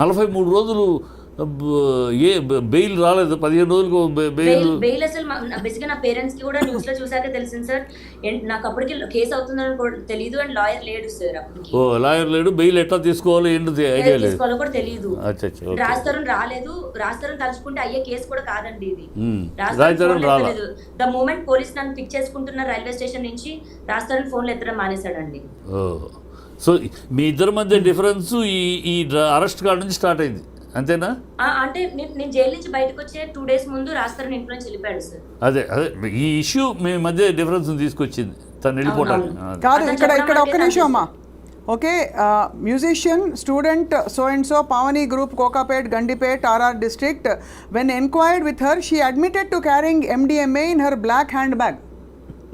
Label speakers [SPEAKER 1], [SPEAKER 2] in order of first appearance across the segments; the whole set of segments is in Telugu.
[SPEAKER 1] 43 రోజులు ఏ బెయిల్ రాలేదు, 15 రోజులకు
[SPEAKER 2] బెయిల్ అసలు బేసిక్గా నా పేరెంట్స్ కి కూడా న్యూస్ లో చూసాక తెలిసింది సార్. నాకు అప్పటికి కేసు అవుతుందని కూడా తెలియదు, అండ్ లాయర్ లేడు సార్ అప్పటికి.
[SPEAKER 1] ఓ లాయర్ లేడు, బెయిల్ ఎట్లా తీసుకోవాలో ఏంటి ఐడియా లేదు,
[SPEAKER 2] తీసుకోవాలో కూడా తెలియదు. రాజతరుణ్ రాలేదు, రాజతరుణ్ తలుచుకుంటే అయ్యే కేసు కూడా కాదండి ఇది.
[SPEAKER 1] రాజతరుణ్ రాలేదు.
[SPEAKER 2] ద మూమెంట్ పోలీస్ నన్ను పిక్ చేసుకుంటున్న రైల్వే స్టేషన్ నుంచి రాజతరుణ్ ఫోన్లు ఎత్తడం మానేశాడండి.
[SPEAKER 1] సో మీ ఇద్దరి మధ్య డిఫరెన్స్ ఈ అరెస్ట్ కార్డు నుంచి స్టార్ట్ అయింది అంతేనా?
[SPEAKER 2] అంటే నేను జైలు నుంచి బయటకు వచ్చే 2 days ముందు రాజతరుణ్ ఇంట్లో నుంచి వెళ్ళిపోయాడు సార్.
[SPEAKER 1] అదే ఈ ఇష్యూ మీ మధ్య డిఫరెన్స్ తీసుకొచ్చింది తను వెళ్ళిపోవడానికి.
[SPEAKER 3] కాదు, ఇక్కడ ఒక్క నిమిషం అమ్మా. Okay, musician student so and so Pavani group Kokapet Gandipet RR district, when enquired with her she admitted to carrying MDMA in her black handbag.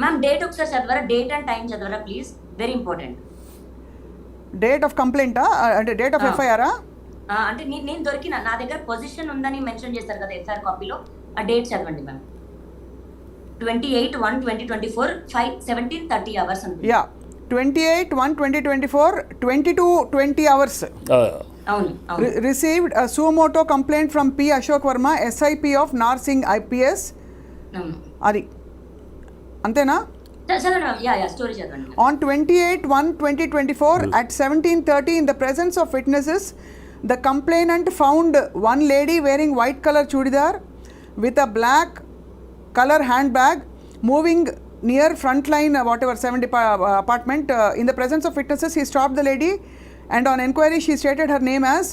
[SPEAKER 2] Ma'am date ఒకసారి చదవరా, డేట్ అండ్ టైం చదవరా please, very important.
[SPEAKER 3] Date of కంప్లైంటా అంటే డేట్ ఆఫ్ FIR?
[SPEAKER 2] అంటే నేను దొరికిన నా దగ్గర పొజిషన్ ఉందని మెన్షన్ చేస్తారు కదా FIR కాపీలో, ఆ డేట్ చదవండి మ్యామ్. 28/1/2024 5:17:30 hours అనుకుంటా.
[SPEAKER 3] Yeah, 28/1/2024 22:20 hours.
[SPEAKER 2] అవును.
[SPEAKER 3] Received a suo motu complaint from P. Ashok Verma, SIP of Narsingh IPS. అది అంతేనా? On 28/1/2024 at 17:30 in the presence of witnesses, the complainant found one lady wearing white color chudidar with a black color handbag moving near frontline 70 apartment. In the presence of witnesses, he stopped the lady and on enquiry she stated her name as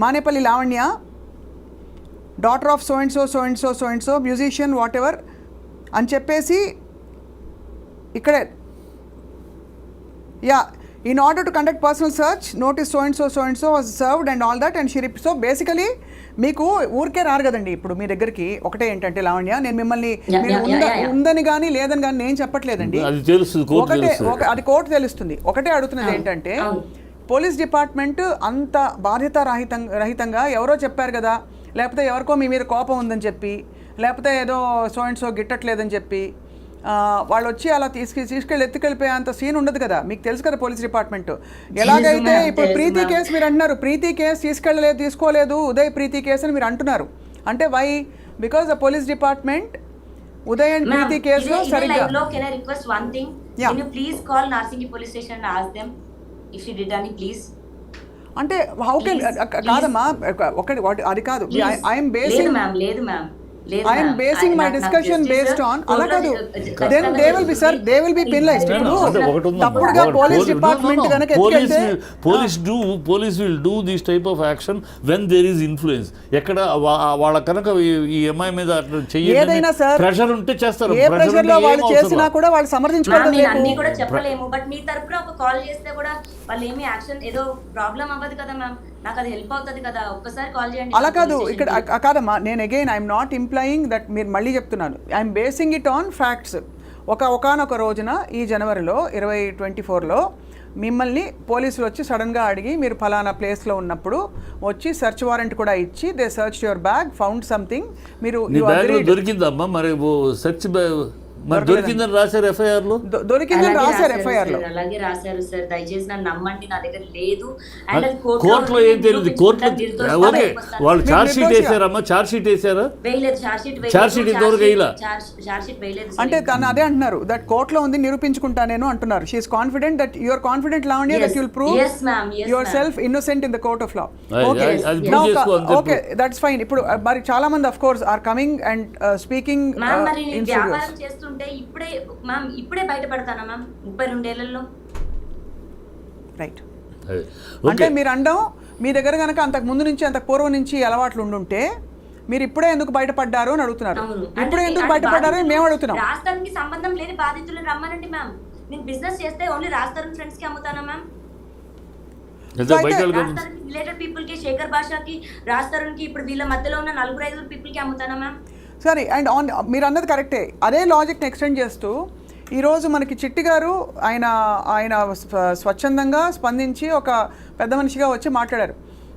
[SPEAKER 3] Manepalli Lavanya, daughter of so and so so and so so and so, musician whatever అని చెప్పేసి ఇక్కడే yeah, in order to conduct personal search notice so and so was served and all that, and she so basically మీకు ఊరికే రారు కదండి ఇప్పుడు మీ దగ్గరికి. ఒకటే ఏంటంటే లావణ్య, నేను మిమ్మల్ని ఉందని కానీ లేదని కానీ నేను చెప్పట్లేదండి, ఒకటే అది కోర్టు తెలుస్తుంది. ఒకటే అడుగుతున్నది ఏంటంటే, పోలీస్ డిపార్ట్మెంట్ అంత బాధ్యత రహితంగా ఎవరో చెప్పారు కదా, లేకపోతే ఎవరికో మీ మీద కోపం ఉందని చెప్పి, లేకపోతే ఏదో సో అండ్ సో గిట్టట్లేదని చెప్పి వాళ్ళు వచ్చి అలా తీసుకెళ్ళి ఎత్తుకెళ్ళిపోయే అంత సీన్ ఉండదు కదా. మీకు తెలుసు కదా పోలీస్ డిపార్ట్మెంట్ ఎలాగైతే. ఇప్పుడు ప్రీతి కేసు మీరు అంటున్నారు, ప్రీతి కేసు తీసుకోలేదు ఉదయ్ ప్రీతి కేసు అని మీరు అంటున్నారు. అంటే why? Because the police department Uday and Preeti కేసులో సరిగ్గా.
[SPEAKER 2] Can I request one thing? Can you please call Narsinghi police station and ask them if she did any, please?
[SPEAKER 3] అంటే హౌ కెన్ కాదమ్మా, ఒకటి అది కాదు. I'm basing I am basing my discussion based on అలా కాదు. Then they will be penalized. తప్పుడుగా పోలీస్ డిపార్ట్మెంట్ గనుక ఎత్తుకెళ్తే
[SPEAKER 1] police will do this type of action when there is influence. ఎక్కడ వాళ్ళ కనుక ఈ అమ్మాయి మీద
[SPEAKER 3] ఏదైనా సార్
[SPEAKER 1] ప్రెషర్ ఉంటే చేస్తారు.
[SPEAKER 3] ఏ ప్రెషర్ లో వాళ్ళు చేసినా కూడా వాళ్ళు సమర్థించుకోవడం లేదు.
[SPEAKER 2] అన్ని కూడా చెప్పలేము, బట్ మీ తరపున ఒక కాల్ చేస్తే కూడా వాళ్ళు ఏమి యాక్షన్ ఏదో ప్రాబ్లం అవ్వదు కదా మ్యామ్, నాకు అది హెల్ప్ అవుతుంది కదా, ఒక్కసారి కాల్ చేయండి.
[SPEAKER 3] అలా కాదు, ఇక్కడ కాదమ్మా, నేను again I'm not employing that, మీరు మళ్ళీ చెప్తున్నాను, I'm basing it on facts. ఒకానొక రోజున ఈ జనవరిలో 2024లో మిమ్మల్ని పోలీసులు వచ్చి సడన్గా అడిగి మీరు ఫలానా ప్లేస్లో ఉన్నప్పుడు వచ్చి సెర్చ్ వారెంట్ కూడా ఇచ్చి they search your bag, found something. మీరు
[SPEAKER 1] దొరికిందమ్మా మరి సెర్చ్ మరి దొరికిందని రాశారు FIR లో?
[SPEAKER 3] దొరికిందని రాశారు FIR లో,
[SPEAKER 2] అలాగే రాశారు సార్. దయచేసి నన్ను నమ్మండి, నా దగ్గర లేదు.
[SPEAKER 1] కోర్టులో ఏం తెలియదు. కోర్టులో ఓకే, వాళ్ళు ఛార్జ్ షీట్ వేసారమ్మా, ఛార్జ్ షీట్ వేసారా? ఛార్జ్ షీట్ ఇంతవరకు వేయలా.
[SPEAKER 3] అంటే తను అదే అంటున్నారు, దట్ కోర్టులో ఉంది నిరూపించుకుంటా నేను అంటున్నారు. She is confident that you are confident Lavanya that you will prove yourself innocent in the court of law. Okay, that's fine. ఇప్పుడు మరి చాలా మంది of course are coming and speaking
[SPEAKER 2] ఇప్పుడే బయటపడతానా మ్యామ్ 32 ఏళ్లలో?
[SPEAKER 3] రైట్. అంటే మీరు అండం మీ దగ్గర కనుక అంతకు ముందు నుంచి అంతకు పూర్వం నుంచి అలవాట్లు ఉండుంటే మీరు ఇప్పుడే ఎందుకు బయటపడ్డారు అని అడుగుతున్నారు. ఇప్పుడే ఎందుకు బయటపడ్డారు అని మేము అడుగుతున్నాం.
[SPEAKER 2] రాజధానికి సంబంధం లేని బాధితులను రమ్మనండి మ్యామ్. నేను బిజినెస్ చేస్తే ఓన్లీ రాజధాని ఫ్రెండ్స్ కి అమ్ముతానా మ్యామ్? రిలేటెడ్ పీపుల్ కి, శేఖర్ భాషకి, రాజధానికి, ఇప్పుడు వీళ్ళ మధ్యలో ఉన్న 4-5 పీపుల్ కి అమ్ముతానా మ్యామ్?
[SPEAKER 3] సరే, అండ్ మీరు అన్నది కరెక్టే. అదే లాజిక్ని ఎక్స్టెండ్ చేస్తూ ఈరోజు మనకి చిట్టి గారు ఆయన స్వచ్ఛందంగా స్పందించి ఒక పెద్ద మనిషిగా వచ్చి మాట్లాడారు.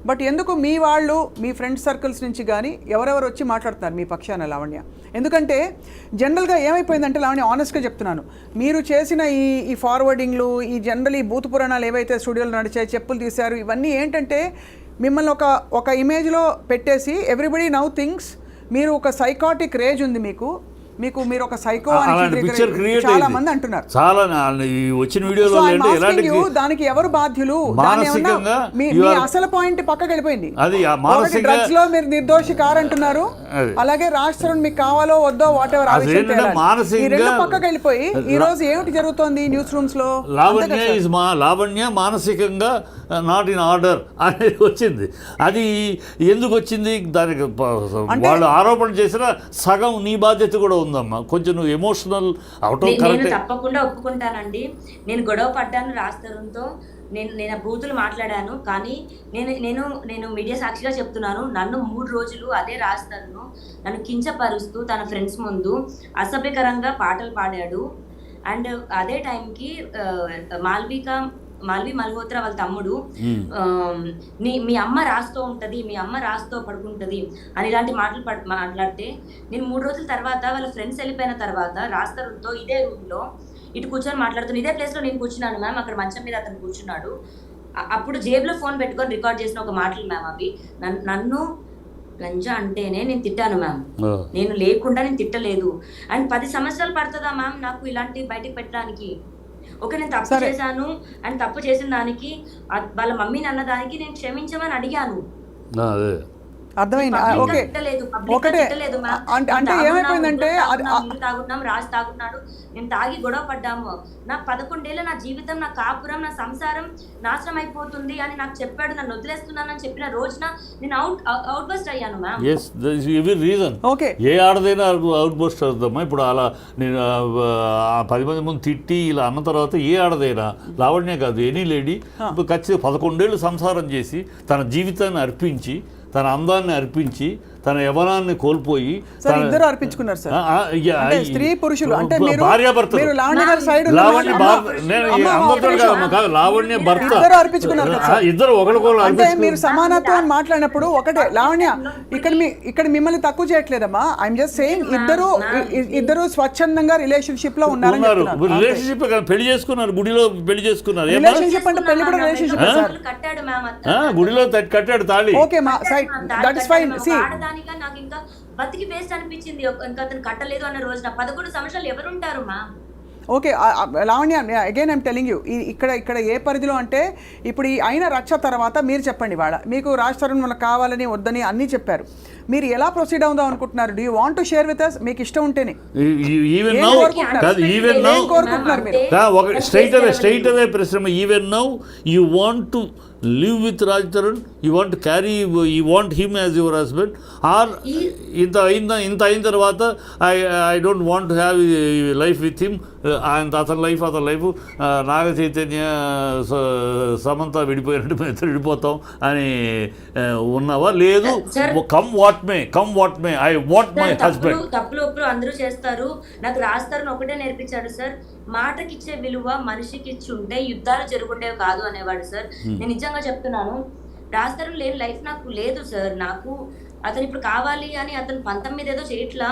[SPEAKER 3] బట్ ఎందుకు మీ వాళ్ళు మీ ఫ్రెండ్స్ సర్కిల్స్ నుంచి కానీ ఎవరెవరు వచ్చి మాట్లాడుతున్నారు మీ పక్షాన లావణ్య? ఎందుకంటే జనరల్గా ఏమైపోయిందంటే లావణ్య, ఆనెస్ట్గా చెప్తున్నాను, మీరు చేసిన ఈ ఫార్వర్డింగ్లు, ఈ జనరల్ ఈ బూత్ పురాణాలు ఏవైతే స్టూడియోలో నడిచాయి, చెప్పులు తీశారు, ఇవన్నీ ఏంటంటే మిమ్మల్ని ఒక ఇమేజ్లో పెట్టేసి ఎవ్రీబడి నౌ థింగ్స్ మీరు ఒక సైకాటిక్ రేజ్ ఉంది మీరు ఒక సైకో
[SPEAKER 1] అలాంటి పిక్చర్ క్రియేట్
[SPEAKER 3] చాలా మంది అంటున్నారు.
[SPEAKER 1] చాలా ఈ వచ్చిన వీడియోలో ఎలాంటి
[SPEAKER 3] దానికి ఎవరు బాధ్యులు?
[SPEAKER 1] మానసికంగా
[SPEAKER 3] మీ అసలు పాయింట్ పక్కకి వెళ్ళిపోయింది.
[SPEAKER 1] అది మానసికంగా
[SPEAKER 3] డ్రగ్స్ లో మీరు నిర్దోషి కారంటున్నారు, అలాగే రాజ్ తరుణ్ మీకు కావాలో వద్దో వాట్ ఎవర్
[SPEAKER 1] మానసికంగా
[SPEAKER 3] పక్కకి వెళ్ళిపోయి ఈ రోజు ఏమిటి జరుగుతోంది న్యూస్ రూమ్స్ లో?
[SPEAKER 1] లావణ్య మానసికంగా నాట్ ఇన్ ఆర్డర్ అనేది వచ్చింది. అది ఎందుకు వచ్చింది? దానికి వాళ్ళు ఆరోపణ చేసిన సగం నీ బాధ్యత కూడా ఉందమ్మా. కొంచెం నువ్వు ఎమోషనల్ అవటం
[SPEAKER 2] నేను తప్పకుండా ఒప్పుకుంటానండి. నేను గొడవ పడ్డాను రాజ్ తరుణ్తో, నేను బూతులు మాట్లాడాను. కానీ నేను మీడియా సాక్షిగా చెప్తున్నాను, నన్ను 3 రోజులు అదే రాజ్ తరుణ్ నన్ను కించపరుస్తూ తన ఫ్రెండ్స్ ముందు అసభ్యకరంగా పాటలు పాడాడు. అండ్ అదే టైంకి మాల్వి మల్హోత్రా వాళ్ళ తమ్ముడు మీ అమ్మ రాస్తూ ఉంటుంది, మీ అమ్మ రాస్తూ పడుకుంటుంది అని ఇలాంటి మాటలు మాట్లాడితే నేను 3 రోజుల తర్వాత వాళ్ళ ఫ్రెండ్స్ వెళ్ళిపోయిన తర్వాత రాజ్ తరుణ్తో ఇదే రూమ్లో ఇటు కూర్చొని మాట్లాడుతున్నాను. ఇదే ప్లేస్లో నేను కూర్చున్నాను మ్యామ్, అక్కడ మంచం మీద అతను కూర్చున్నాడు. అప్పుడు జేబులో ఫోన్ పెట్టుకొని రికార్డ్ చేసిన ఒక మాటలు మ్యామ్ అవి. నన్ను లంజా అంటేనే నేను తిట్టాను మ్యామ్, నేను లేకుండా నేను తిట్టలేదు. అండ్ 10 సంవత్సరాలు పడుతుందా మ్యామ్ నాకు ఇలాంటి బయటకు పెట్టడానికి? ఓకే, నేను తప్పు చేశాను అండ్ తప్పు చేసిన దానికి వాళ్ళ మమ్మీని అన్న దానికి నేను క్షమించమని అడిగాను.
[SPEAKER 3] అర్థమైంది. ఓకే, ఒకటే అంటే ఏమైపోయిందంటే
[SPEAKER 2] తాగుతున్నాం, రాజు తాగుతున్నాడు, నేను తాగి గొడవ పడ్డాము, నా 11 ఏళ్ళ నా జీవితం, నా కాపురం, నా సంసారం నాశనం అయిపోతుంది అని నాకు చెప్పాడు. నన్ను వదిలేస్తున్నానని చెప్పిన రోజున నేను అవుట్ బస్ట్ అయ్యాను మ్యామ్.
[SPEAKER 1] Yes, reason.
[SPEAKER 3] ఓకే,
[SPEAKER 1] ఏ ఆడదైనా అవుట్ బస్ట్ అవుతామా? ఇప్పుడు అలా నేను 10 మంది ముందు తిట్టి ఇలా అన్న తర్వాత ఏ ఆడదైనా, లావణ్య కాదు ఎనీ లేడీ, ఇప్పుడు ఖచ్చితంగా 11 ఏళ్ళు సంసారం చేసి తన జీవితాన్ని అర్పించి, తన అందాన్ని అర్పించి, తన యవనాన్ని కోల్పోయి,
[SPEAKER 3] ఇద్దరు అర్పించుకున్నారు సార్. స్త్రీ పురుషులు అంటే
[SPEAKER 1] భార్యాభర్త, లావణ్య భర్త ఇద్దరు ఒకరికొకరు.
[SPEAKER 3] మీరు సమానత్వం అని మాట్లాడినప్పుడు ఒకటే లావణ్య, ఇక్కడ మిమ్మల్ని తక్కువ చేయట్లేదమ్మా. ఐఎమ్ జస్ట్ సేయింగ్ ఇద్దరు స్వచ్ఛందంగా రిలేషన్షిప్ లో ఉన్నారు.
[SPEAKER 1] రిలేషన్షిప్ పెళ్లి చేసుకున్నారు, గుడిలో పెళ్లి చేసుకున్నారు.
[SPEAKER 3] రిలేషన్షిప్ అంటే పెళ్లి కూడా రిలేషన్షిప్
[SPEAKER 1] గుడిలో కట్టాడు తాళి.
[SPEAKER 3] Okay, that is fine. See,
[SPEAKER 2] నాకు ఇంకా బతికి వేస్ట్ అనిపించింది. ఇంకా అతను కట్టలేదు అన్న రోజున 11 సంవత్సరాలు ఎవరుంటారు మా?
[SPEAKER 3] Okay Lavanya, again I'm telling you, ఇక్కడ ఏ పరిధిలో అంటే ఇప్పుడు ఈ అయిన రచ్చ తర్వాత మీరు చెప్పండి, మీకు రాజ్ తరుణ్ మనకు కావాలని వద్దని అన్నీ చెప్పారు, మీరు ఎలా ప్రొసీడ్ అవుదాం అనుకుంటున్నారు? Do you want to share with us? మీకు ఇష్టం ఉంటేనే కోరుకుంటున్నారు మీరు?
[SPEAKER 1] స్ట్రైట్ అవే ప్రశ్న. Even now you want to live with Raj Tarun, you want to carry, you want him as your husband, or ఇంత అయిన తర్వాత I don't want to have a life with him, and అతని లైఫ్ నాగ చైతన్య సమంత విడిపోయినట్టు మేము ఇద్దరు విడిపోతాం అని ఉన్నావా? లేదు, come what may I want my husband.
[SPEAKER 2] తప్పులు ఒప్పులు అందరూ చేస్తారు. నాకు రాజ్ తరుణ్ ఒకటే నేర్పించాడు సార్, మాటకిచ్చే విలువ మనిషికి ఇచ్చి ఉంటే యుద్ధాలు జరుగుండేవి కాదు అనేవాడు సార్. నేను నిజంగా చెప్తున్నాను, రాజ్ తరుణ్ లేని లైఫ్ నాకు లేదు సార్. నాకు అతను ఇప్పుడు కావాలి అని అతను 19 ఏదో చేయట్లా,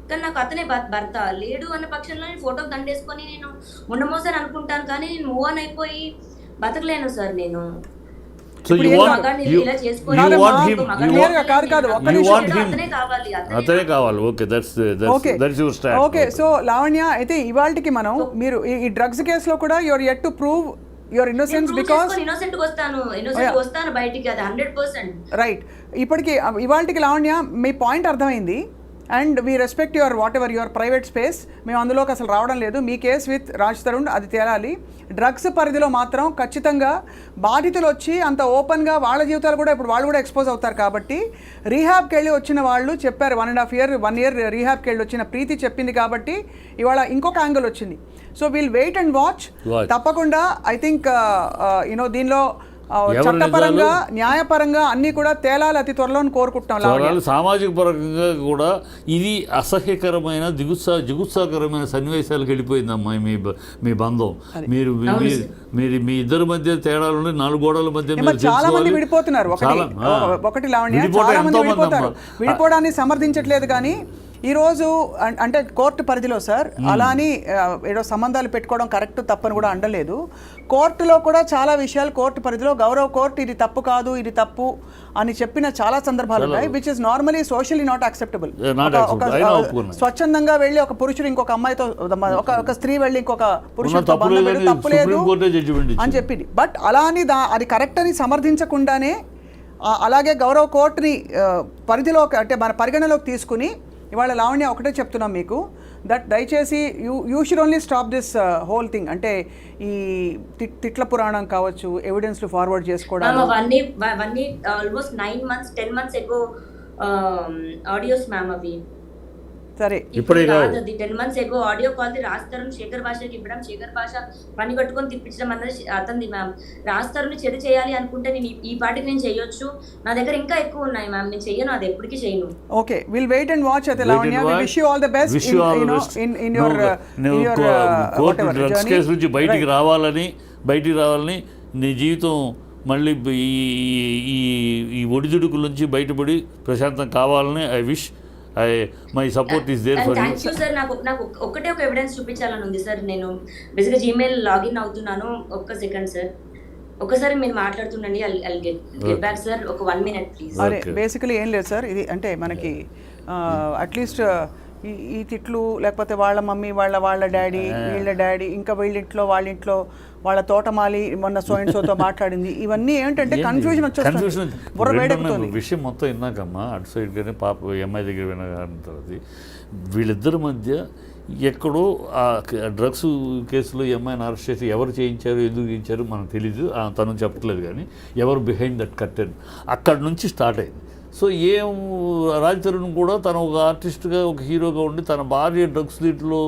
[SPEAKER 2] కానీ నాకు అతనే భర్త లేడు అన్న పక్షంలో నేను ఫోటోకి దండేసుకొని నేను ఉండమోసారి అనుకుంటాను, కానీ నేను మూవ్ ఆన్ అయిపోయి బతకలేను సార్ నేను.
[SPEAKER 1] So you want అతనే కావాలి. Okay, your stand.
[SPEAKER 3] Okay, so Lavanya, అయితే ఇవాల్టికి మనం మీరు ఈ డ్రగ్స్ కేసులో కూడా your yet to prove your innocence, because
[SPEAKER 2] innocent వస్తాను బయటికి, అది 100%.
[SPEAKER 3] రైట్. ఇప్పటికి ఇవాల్టికి లావణ్య మీ పాయింట్ అర్థమైంది, and we respect your what ever your private space. మేము అందులోకి అసలు రావడం లేదు. మీ కేసు విత్ రాజ్ తరుణ్ అది తేలాలి. డ్రగ్స్ పరిధిలో మాత్రం ఖచ్చితంగా బాధితులు వచ్చి అంత ఓపెన్గా వాళ్ళ జీవితాలు కూడా ఇప్పుడు వాళ్ళు కూడా ఎక్స్పోజ్ అవుతారు. కాబట్టి రీహాబ్కి వెళ్ళి వచ్చిన వాళ్ళు చెప్పారు, 1.5 year రీహాబ్కి వెళ్ళి వచ్చిన ప్రీతి చెప్పింది కాబట్టి ఇవాళ ఇంకొక యాంగిల్ వచ్చింది. So we'll wait and watch. తప్పకుండా ఐ థింక్ దీనిలో చట్టపరంగా న్యాయపరంగా అన్ని కూడా తేలాలి అతి త్వరలో కోరుకుంటున్నాం.
[SPEAKER 1] సామాజిక పరంగా కూడా ఇది అసహ్యకరమైన జిగుత్సాకరమైన సన్నివేశాలకు వెళ్ళిపోయిందమ్మా మీ బంధం. మీరు మీ ఇద్దరి మధ్య తేడాలు 4 గోడల మధ్య
[SPEAKER 3] చాలా మంది విడిపోతున్నారు. ఒకటి లావణ్య, చాలా మంది విడిపోతారు. విడిపోవడాన్ని సమర్థించట్లేదు, కానీ ఈరోజు అంటే కోర్టు పరిధిలో సార్ అలా అని ఏదో సంబంధాలు పెట్టుకోవడం కరెక్ట్ తప్పని కూడా అనలేదు. కోర్టులో కూడా చాలా విషయాలు కోర్టు పరిధిలో గౌరవ కోర్టు ఇది తప్పు కాదు ఇది తప్పు అని చెప్పిన చాలా సందర్భాలు ఉన్నాయి, which is normally socially not acceptable. స్వచ్ఛందంగా వెళ్ళి ఒక పురుషుడు ఇంకొక అమ్మాయితో, ఒక స్త్రీ వెళ్ళి ఇంకొక పురుషుడితో బంధం పెట్టి తప్పు లేదు అని చెప్పింది. బట్ అలా అని అది కరెక్ట్ అని సమర్థించకుండానే అలాగే గౌరవ కోర్టుని పరిధిలో అంటే మన పరిగణలోకి తీసుకుని ఇవాళ లావణ్య ఒకటే చెప్తున్నాం మీకు, దట్ దయచేసి you should only stop this whole thing. అంటే ఈ తిట్ల పురాణం కావచ్చు, ఎవిడెన్స్లు ఫార్వర్డ్ చేసుకోవడం,
[SPEAKER 2] అవన్నీ ఆల్మోస్ట్ 9 months 10 months ఎగో ఆడియోస్ మ్యామ్ అవి.
[SPEAKER 3] సరే
[SPEAKER 1] ఇప్పుడే కాదు,
[SPEAKER 2] 10 months ఎగో ఆడియో కాల్ రాస్తారు శేఖర్ భాషకి ఇవ్వడం, శేఖర్ భాష పని కట్టుకొని తిప్పించడం అన్నది అతనిది మ్యామ్. రాస్తారుని చెడు చేయాలి అనుకుంటే నేను ఈ పాటికి నేను చేయొచ్చు, నా దగ్గర ఇంకా ఎక్కువ ఉన్నాయి మ్యామ్, నేను చెయ్యను, అది ఎప్పటికీ చేయను.
[SPEAKER 3] Okay, will wait and watch. అయితే Lavanya, we wish you all the best in your
[SPEAKER 1] court drugs case నుంచి బయటికి రావాలని నీ జీవితం మళ్ళీ ఈ ఒడిదుడుకుల నుంచి బయటపడి ప్రశాంతం కావాలని I wish. My support is there for
[SPEAKER 2] thank you sir. నాకు ఒక్కటే ఒక ఎవిడెన్స్ చూపించాలని ఉంది సార్. నేను బేసిక్గా జీమెయిల్ లాగిన్ అవుతున్నాను, ఒక్క సెకండ్ సార్, ఒకసారి మీరు మాట్లాడుతుండండి. ఐ గెట్ బ్యాక్ సార్, ఒక 1 minute ప్లీజ్.
[SPEAKER 3] అరే బేసికలీ ఏం లేదు సార్, ఇది అంటే మనకి అట్లీస్ట్ ఈ తిట్లు లేకపోతే వాళ్ళ మమ్మీ వాళ్ళ డాడీ వీళ్ళ డాడీ ఇంకా వీళ్ళింట్లో వాళ్ళింట్లో వాళ్ళ తోటమాలి మొన్న సోతో మాట్లాడింది, ఇవన్నీ ఏంటంటే కన్ఫ్యూజన్ వచ్చేస్తుంది, బుర్ర వేడెక్కుతుంది.
[SPEAKER 1] విషయం మొత్తం విన్నాకమ్మా అటు సైడ్ కానీ పాప ఎంఐ దగ్గర విన్న తర్వాత వీళ్ళిద్దరి మధ్య ఎక్కడో ఆ డ్రగ్స్ కేసులో ఎంఐని అరెస్ట్ చేసి ఎవరు చేయించారు ఎందుకు చేయించారు మనకు తెలీదు, తను చెప్పట్లేదు, కానీ ఎవరు బిహైండ్ దట్ కర్టెన్ అక్కడి నుంచి స్టార్ట్ అయింది. సో రాజ్ తరుణ్ కూడా తను ఒక ఆర్టిస్ట్గా ఒక హీరోగా ఉండి తన భార్య డ్రగ్స్ దీంట్లో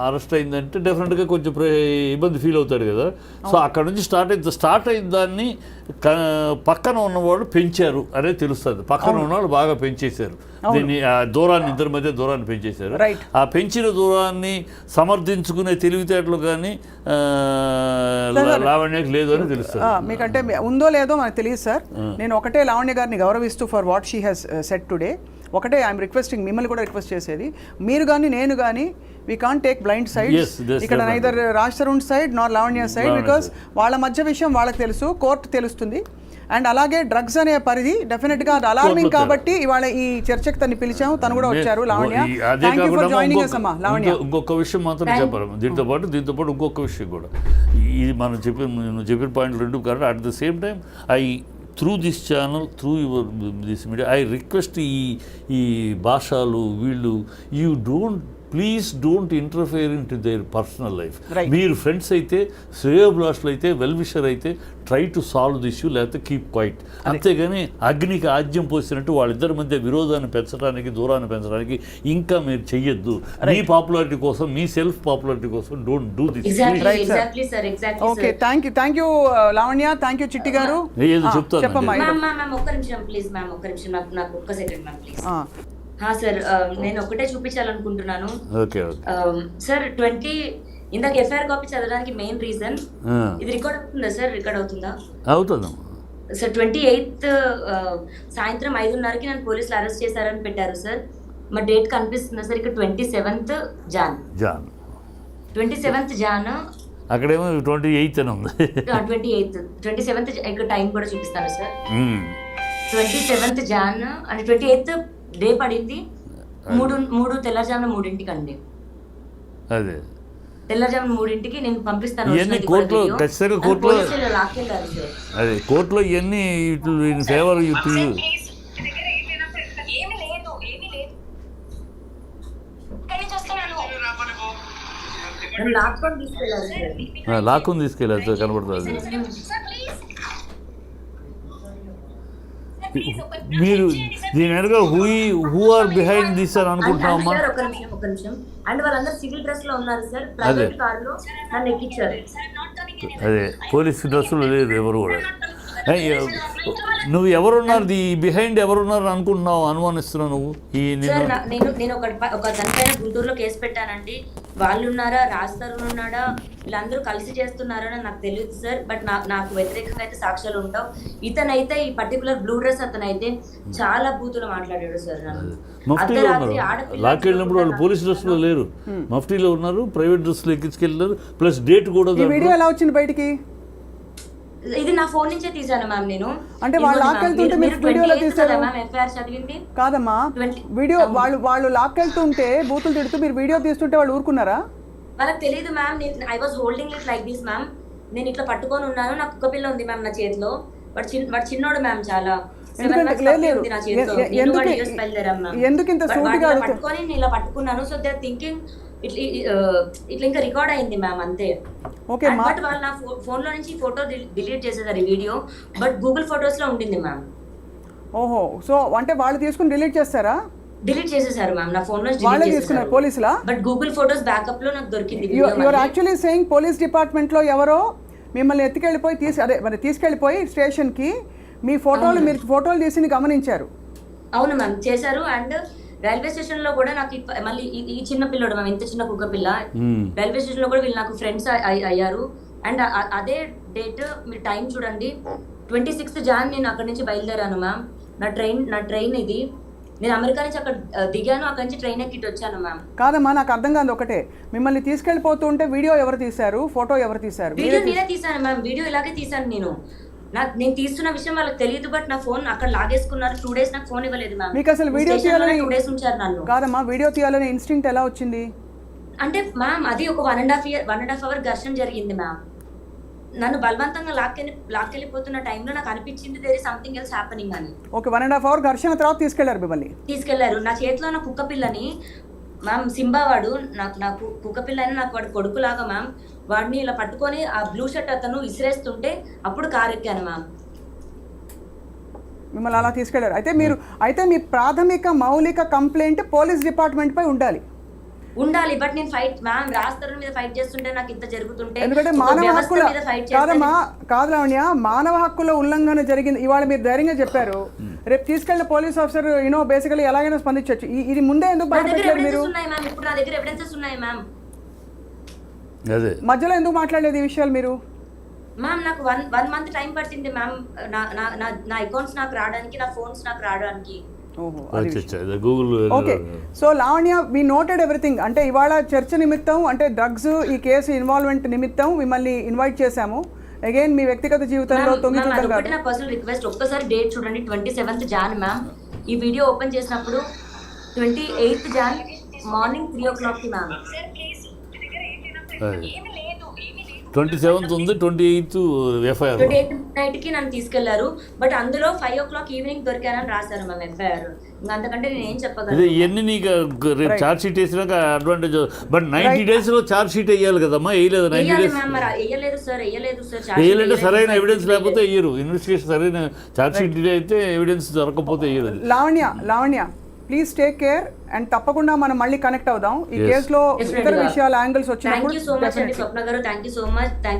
[SPEAKER 1] అరెస్ట్ అయిందంటే డెఫినెట్గా కొంచెం ఇబ్బంది ఫీల్ అవుతాడు కదా. సో అక్కడ నుంచి స్టార్ట్ అయిన దాన్ని పక్కన ఉన్నవాళ్ళు పెంచారు అనేది తెలుస్తుంది. పక్కన ఉన్నవాళ్ళు బాగా పెంచేశారు దీన్ని, దూరాన్ని ఇద్దరి మధ్య దూరాన్ని పెంచేశారు. ఆ పెంచిన దూరాన్ని సమర్థించుకునే తెలివితేటలు కానీ లావణ్యకి లేదు అని తెలుస్తుంది.
[SPEAKER 3] మీకంటే ఉందో లేదో మనకు తెలియదు సార్. నేను ఒకటే లావణ్య గారిని గౌరవిస్తూ for what she has said today ఒకటే ఐఎమ్ రిక్వెస్టింగ్, మిమ్మల్ని కూడా రిక్వెస్ట్ చేసేది, మీరు కానీ నేను కానీ we can't take blind sides. ఇక్కడ neither Raj Tarun side Nar Lavanya side, because వాళ్ళ మధ్య విషయం వాళ్ళకి తెలుసు, కోర్టు తెలుస్తుంది. అండ్ అలాగే డ్రగ్స్ అనే పరిధి డెఫినెట్గా అది అలార్మింగ్ కాబట్టి ఇవాళ ఈ చర్చకు తను పిలిచాము, తను కూడా వచ్చారు. Lavanya, thank you for joining us అమ్మా. లావణ్య, ఇంకొక
[SPEAKER 1] విషయం మాత్రం చెప్పారు దీంతో పాటు ఇంకొక విషయం కూడా, ఇది మనం చెప్పిన పాయింట్ రెండు కాబట్టి at the same time through this channel, through your this media I request ఈ భాషలు వీళ్ళు please don't interfere in to their personal life. మీరు ఫ్రెండ్స్ అయితే, శ్రేయోభిలాషులు అయితే, వెల్విషర్ అయితే try to solve the issue, లేకపోతే కీప్ క్వైట్. అంతేగాని అగ్నికి ఆజ్యం పోసినట్టు వాళ్ళిద్దరి మధ్య విరోధాన్ని పెంచడానికి, దూరాన్ని పెంచడానికి ఇంకా మీరు చెయ్యొద్దు. మీ పాపులారిటీ కోసం, మీ సెల్ఫ్ పాపులారిటీ కోసం don't do this.
[SPEAKER 3] Okay, thank you Lavanya, thank you చిట్టి గారు.
[SPEAKER 1] ఏదో చెప్తాను,
[SPEAKER 3] చెప్పమ్మా.
[SPEAKER 2] ఒక్క నిమిషం ప్లీజ్ మ్యామ్, ఒక్క నిమిషం, నాకు ఒక్క సెకండ్ మ్యామ్ ప్లీజ్. సార్ నేను ఒకటే చూపించాలనుకుంటున్నాను సార్. 20 ఇందాక ఎఫ్ఐఆర్ కాపీ చదవడానికి మెయిన్ రీజన్ ఇది రికార్డ్ అవుతుందా సార్? రికార్డ్ అవుతుందా?
[SPEAKER 1] అవుతుంది
[SPEAKER 2] సార్. 28th సాయంత్రం 5:30కి నన్ను పోలీసులు అరెస్ట్ చేశారని పెట్టారు సార్. మా డేట్ కనిపిస్తుందా సార్? ఇక్కడ 27th జాన్ 27th జాన్,
[SPEAKER 1] అక్కడేమో 28 అని ఉంది.
[SPEAKER 2] 27th ఇక్కడ టైం కూడా చూపిస్తాను సార్. 27th జాన్ అంటే 28th డే పడింది. 3 తెల్లజామున 3ంటికి అండి.
[SPEAKER 1] అదే
[SPEAKER 2] తెల్లజామున 3ంటికి నేను పంపిస్తాను.
[SPEAKER 1] కోర్టులో ఖచ్చితంగా కోర్టులో ఇవన్నీ ఫేవర్ లాక్కుని తీసుకెళ్ళారు కనబడుతుంది. మీరు దీని వెనుక హూ ఆర్ బిహైండ్ దిస్ అని అనుకుంటున్నామా?
[SPEAKER 2] ఒక నిమిషం. అండ్ వాళ్ళందరూ సివిల్ డ్రెస్ లో ఉన్నారు సార్. ప్రైవేట్ కార్ లో నన్ను ఎక్కించారు.
[SPEAKER 1] అదే పోలీస్ డ్రెస్ లో లేదు ఎవరు కూడా. నువ్వు ఎవరున్నారు బిహైండ్ ఎవరున్నారు అనుకుంటున్నావు, అనుమానిస్తున్నావు నువ్వు ఈ
[SPEAKER 2] సార్ నేను ఒక దానిపైన గుంటూరులో కేసు పెట్టానండి. వాళ్ళు ఉన్నారా, రాస్తారు ఉన్నాడా, వీళ్ళందరూ కలిసి చేస్తున్నారా నాకు తెలియదు సార్. బట్ నాకు వ్యతిరేకంగా అయితే సాక్ష్యాలు ఉంటావు. ఇతనైతే ఈ పర్టికులర్ బ్లూ డ్రెస్ అతనైతే చాలా బూతులు మాట్లాడాడు సార్.
[SPEAKER 1] మఫ్టీలో ఉన్నారు, లాక్కెళ్ళినప్పుడు వాళ్ళు పోలీస్ డ్రెస్లో లేరు, మఫ్టీలో ఉన్నారు, ప్రైవేట్ డ్రెస్లో ఎక్కించుకెళ్ళారు. ప్లస్ డేట్ కూడా.
[SPEAKER 3] వీడియో ఎలా వచ్చింది బయటికి?
[SPEAKER 2] ఇది నా ఫోన్ నుంచే తీసాను మ్యామ్ నేను.
[SPEAKER 3] అంటే వాళ్ళు లాక్కెళ్తుంటే మీరు వీడియోలో తీసారా
[SPEAKER 2] మ్యామ్? ఎఫ్ఐఆర్ చదివింది
[SPEAKER 3] కాదమ్మా, వీడియో వాళ్ళు లాక్కెళ్తుంటే బూతులు తిడుతూ మీరు వీడియో తీస్తుంటే వాళ్ళు ఊరుకున్నారా?
[SPEAKER 2] వాళ్ళకి తెలియదు ma'am. I was holding it like this ma'am. నేను ఇట్లా పట్టుకొని ఉన్నాను, నాకు కుక్క పిల్ల ఉంది మ్యామ్ నా చేతిలో. వాడు చిన్నోడు మ్యామ్, చాలా
[SPEAKER 3] ఎందుకు ఇంత సూటిగా
[SPEAKER 2] పట్టుకొని నేను ఇలా పట్టుకున్నాను. సో దే ఆర్ థింకింగ్ ఇట్లా ఇంకా రికార్డ్ అయింది మ్యామ్ అంతే. బట్ వాళ్ళు నా ఫోన్ లో నుంచి ఫోటో డిలీట్ చేసేసారు ఈ వీడియో. బట్ గూగుల్ ఫొటోస్ లో ఉండింది మ్యామ్.
[SPEAKER 3] ఓహో, సో అంటే వాళ్ళు తీసుకుని డిలీట్ చేస్తారా?
[SPEAKER 2] డిలీట్ చేసేసారు మ్యామ్ నా ఫోన్ లో.
[SPEAKER 3] వాళ్ళే తీసుకున్నారు పోలీసులా?
[SPEAKER 2] బట్ గూగుల్ ఫొటోస్ బ్యాకప్ లో నాకు దొరికింది.
[SPEAKER 3] You are actually saying police department లో ఎవరో మిమ్మల్ని ఎత్తుకెళ్ళిపోయి తీసుకెళ్ళిపోయి స్టేషన్ కి మీరు ఫోటోలు తీసి గమనించారు.
[SPEAKER 2] అవును మ్యామ్, చేశారు. అండ్ రైల్వే స్టేషన్ లో కూడా నాకు మళ్ళీ ఈ చిన్న పిల్లడు మ్యామ్, ఇంత చిన్న కుక్క పిల్ల, రైల్వే స్టేషన్ లో కూడా వీళ్ళు నాకు ఫ్రెండ్స్ అయ్యారు. అండ్ అదే డేట్ మీరు టైం చూడండి, 26th Jan నేను అక్కడి నుంచి బయలుదేరాను మ్యామ్. నా ట్రైన్ ఇది. నేను అమెరికా నుంచి అక్కడ దిగాను, అక్కడి నుంచి ట్రైన్ ఎక్కిట్ వచ్చాను మ్యామ్.
[SPEAKER 3] కాదమ్మా, నాకు అర్థం కాదు ఒకటే, మిమ్మల్ని తీసుకెళ్ళిపోతూ ఉంటే వీడియో ఎవరు తీశారు, ఫోటో ఎవరు తీశారు?
[SPEAKER 2] వీడియో నేనే తీసాను మ్యామ్. వీడియో ఇలాగే తీసాను నేను తీస్తున్న విషయం వాళ్ళకి తెలియదు. బట్ నా ఫోన్ అక్కడ లాగేసుకున్నారు. 2 days నాకు ఫోన్ ఇవ్వలేదు మ్యామ్.
[SPEAKER 3] మీకు అసలు వీడియో తీయాలని
[SPEAKER 2] 2 days ఉంచారు నన్ను.
[SPEAKER 3] కాదమ్మా, వీడియో తీయాలని ఇన్స్టింక్ట్ ఎలా వచ్చింది?
[SPEAKER 2] అంటే మ్యామ్ అది ఒక 1.5 hour ఘర్షణ జరిగింది మ్యామ్. నన్ను బలవంతంగా లాక్కెళ్ళిపోతున్న టైంలో నాకు అనిపించింది there is something else happening అని.
[SPEAKER 3] ఓకే, 1.5 hour ఘర్షణ తర్వాత తీసుకెళ్లారు.
[SPEAKER 2] నా చేతిలో నా కుక్క పిల్లని మ్యామ్, సింబా వాడు నాకు కుక్క పిల్ల అని నాకు వాడు కొడుకులాగా మ్యామ్. వాడిని ఇలా పట్టుకొని ఆ బ్లూ షర్ట్ అతను ఇసిరేస్తుంటే అప్పుడు కారు ఎక్కాను మ్యామ్.
[SPEAKER 3] మిమ్మల్ని అలా తీసుకెళ్లారు. అయితే మీ ప్రాథమిక మౌలిక కంప్లైంట్ పోలీస్ డిపార్ట్మెంట్ పై ఉండాలి.
[SPEAKER 2] బట్ నేను ఫైట్ మ్యామ్, రాస్తారు మీద ఫైట్ చేస్తుంటే నాకు ఇంత జరుగుతుంటే,
[SPEAKER 3] ఎందుకంటే మానవ హక్కుల కాదు లావణ్య, మానవ హక్కుల ఉల్లంఘన జరిగింది. ఇవాళ మీరు ధైర్యంగా చెప్పారు, రేపు తీసుకెళ్లిన పోలీస్ ఆఫీసర్ బేసికలీ ఎలాగైనా స్పందించవచ్చు. ఇది ముందే ఎందుకు బయటపెట్టారు మీరు?
[SPEAKER 2] ఇప్పుడు నా దగ్గర ఎవిడెన్సెస్ ఉన్నాయి మ్యామ్.
[SPEAKER 3] మధ్యలో ఎందుకు మాట్లాడలేదు ఈ విషయాలు మీరు?
[SPEAKER 2] మ్యామ్ నాకు 1 month టైం పట్టింది మ్యామ్ నా అకౌంట్స్ నాకు రావడానికి, నా ఫోన్స్ నాకు రావడానికి.
[SPEAKER 3] ఓకే, సో లావణ్య, వి నోటెడ్ ఎవ్రీథింగ్. అంటే ఇవాళ చర్చ నిమిత్తం, అంటే డ్రగ్స్ ఈ కేసు ఇన్వాల్వ్మెంట్ నిమిత్తం మిమ్మల్ని ఇన్వైట్ చేశాము. అగైన్ మీ వ్యక్తిగత జీవితంలో
[SPEAKER 2] నా పర్సనల్ రిక్వెస్ట్, ఒక్కసారి డేట్ చూడండి, 27th Jan మ్యామ్. ఈ వీడియో ఓపెన్ చేసినప్పుడు 28th Jan morning 3 o'clock ma'am.
[SPEAKER 1] 27th ఉంది, 28th ఎఫ్ఐఆర్.
[SPEAKER 2] 28th నైట్ కి నన్ను తీసుకెళ్లారు. బట్ అందులో 5 o'clock ఈవినింగ్ దొరికానని రాశారు మ్యామ్ ఎఫ్ఐఆర్. అంతకంటే నేను ఏం చెప్పగలను?
[SPEAKER 1] ఇవన్నీ నీకు రేపు ఛార్జ్ షీట్ వేసినాక అడ్వాంటేజ్. బట్ 90 days లో ఛార్జ్ షీట్ వేయాలి కదమ్మా, వేయలేదు 90 days.
[SPEAKER 2] వేయలేదు సార్.
[SPEAKER 1] వేయాలంటే సరైన ఎవిడెన్స్ లేకపోతే వేయరు. ఇన్వెస్టిగేషన్ సరైన ఛార్జ్ షీట్ డిలే అయితే ఎవిడెన్స్ దొరకకపోతే వేయరు.
[SPEAKER 3] Lavanya please take care. And తప్పకుండా మనం మళ్ళీ కనెక్ట్ అవుదాం. ఈ కేసులో ఇతర విషయాల యాంగిల్స్ వచ్చినప్పుడు.
[SPEAKER 2] థ్యాంక్ యూ సో మచ్ అండి స్వప్న గారు. Thank you so much.